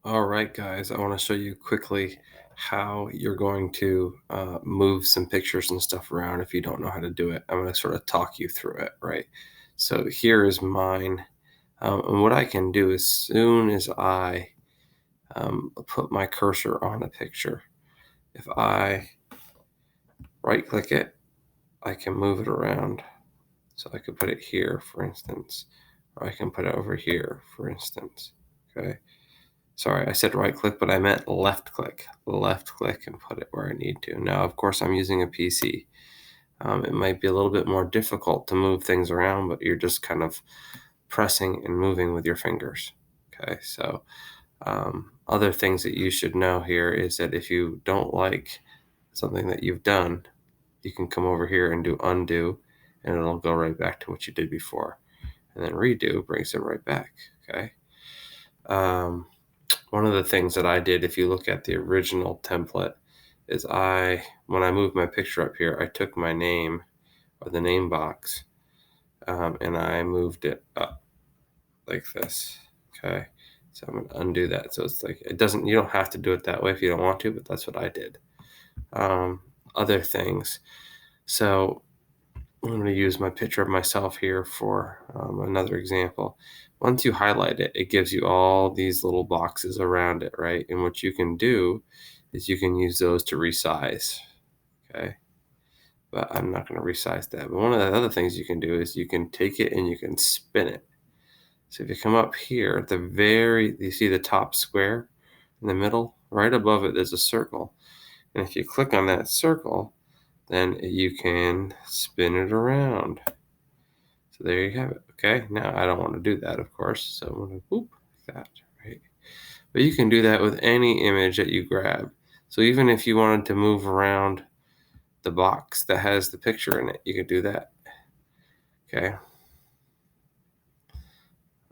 All right, guys, I want to show you quickly how you're going to move some pictures and stuff around if you don't know how to do it. I'm going to sort of talk you through it, right? So here is mine. And what I can do as soon as I put my cursor on a picture, if I right click it, I can move it around. So I could put it here, for instance, or I can put it over here, for instance. Okay. Sorry, I said right click, but I meant left click. Left click and put it where I need to. Now, of course, I'm using a PC. It might be a little bit more difficult to move things around, but you're just kind of pressing and moving with your fingers. Okay, so other things that you should know here is that if you don't like something that you've done, you can come over here and do undo, and it'll go right back to what you did before. And then redo brings it right back. Okay. Um, One of the things that I did, if you look at the original template, is when I moved my picture up here, I took my name or the name box, and I moved it up like this. Okay. So I'm going to undo that. So it's like, you don't have to do it that way if you don't want to, but that's what I did. Um, Other things. So I'm going to use my picture of myself here for another example. Once you highlight it, it gives you all these little boxes around it, right? And what you can do is you can use those to resize, okay? But I'm not going to resize that. But one of the other things you can do is you can take it and you can spin it. So if you come up here, you see the top square in the middle? Right above it, there's a circle. And if you click on that circle, then you can spin it around. So there you have it. Okay, now I don't want to do that, of course. So I'm going to boop like that, right? But you can do that with any image that you grab. So even if you wanted to move around the box that has the picture in it, you could do that. Okay.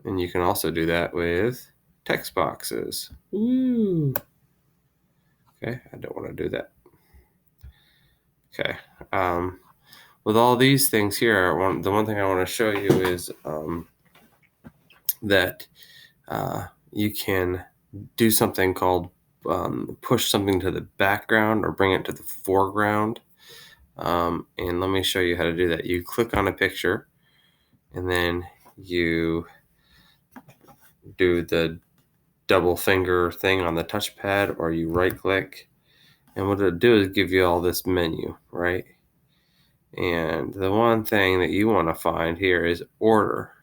And you can also do that with text boxes. Woo. Okay, I don't want to do that. Okay. With all these things here, the one thing I want to show you is that you can do something called push something to the background or bring it to the foreground. And let me show you how to do that. You click on a picture and then you do the double finger thing on the touchpad, or you right click. And what it'll do is give you all this menu, right? And the one thing that you want to find here is order.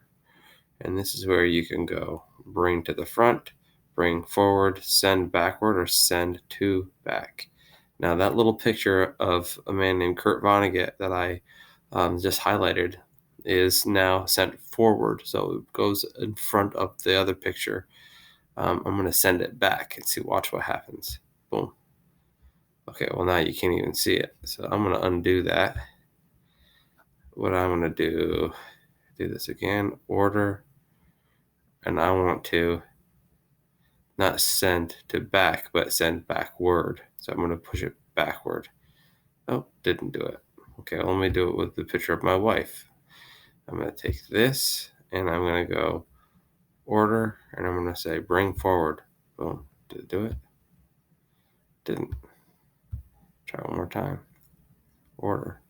And this is where you can go bring to the front, bring forward, send backward, or send to back. Now, that little picture of a man named Kurt Vonnegut that I just highlighted is now sent forward. So it goes in front of the other picture. I'm going to send it back and watch what happens. Boom. Okay, well, now you can't even see it. So I'm going to undo that. What I'm going to do this again, order, and I want to not send to back, but send backward. So I'm going to push it backward. Oh, didn't do it. Okay, well, let me do it with the picture of my wife. I'm going to take this and I'm going to go order, and I'm going to say bring forward. Boom. Did it do it? Didn't. Try one more time. Order.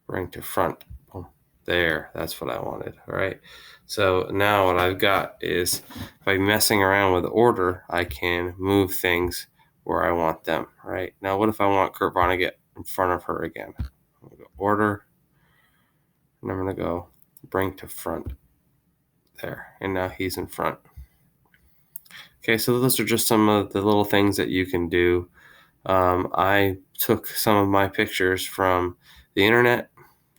Bring to front. Boom. There. That's what I wanted. All right. So now what I've got is by messing around with order, I can move things where I want them. Right. Now, what if I want Kurt Vonnegut in front of her again? I'm going to go order, and I'm going to go bring to front. There. And now he's in front. Okay, so those are just some of the little things that you can do. I took some of my pictures from the internet,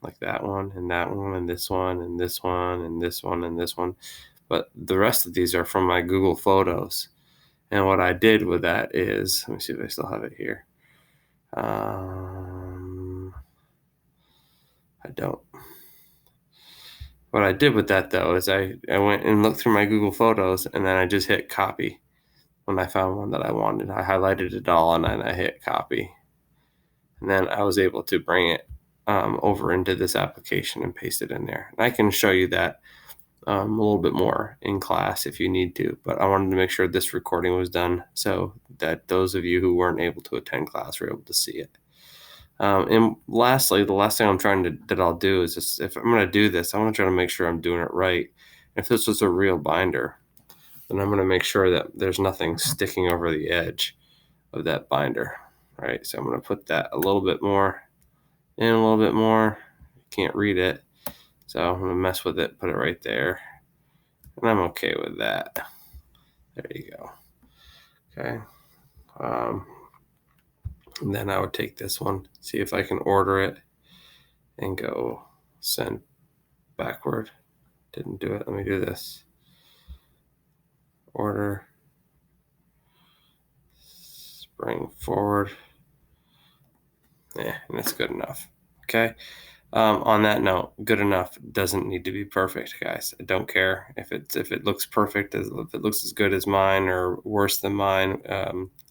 like that one and that one and this one and this one and this one and this one. But the rest of these are from my Google Photos. And what I did with that is, let me see if I still have it here. I don't. What I did with that, though, is I went and looked through my Google Photos, and then I just hit copy when I found one that I wanted. I highlighted it all, and then I hit copy. And then I was able to bring it over into this application and paste it in there. And I can show you that a little bit more in class if you need to, but I wanted to make sure this recording was done so that those of you who weren't able to attend class were able to see it. And lastly, the last thing that I'll do is just, if I'm going to do this, I want to try to make sure I'm doing it right. If this was a real binder, then I'm going to make sure that there's nothing sticking over the edge of that binder, right? So I'm going to put that a little bit more in, a little bit more. Can't read it, so I'm going to mess with it, put it right there, and I'm okay with that. There you go. Okay. Um, and then I would take this one, see if I can order it, and go send backward. Didn't do it. Let me do this. Order, spring forward. Yeah, and it's good enough. Okay. On that note, good enough doesn't need to be perfect, guys. I don't care if it looks perfect, if it looks as good as mine or worse than mine,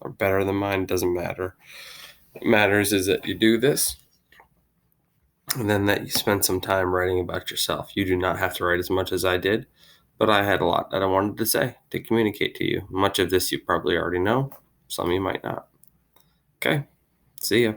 or better than mine. Doesn't matter. What matters is that you do this, and then that you spend some time writing about yourself. You do not have to write as much as I did, but I had a lot that I wanted to say to communicate to you. Much of this you probably already know. Some you might not. Okay. See ya.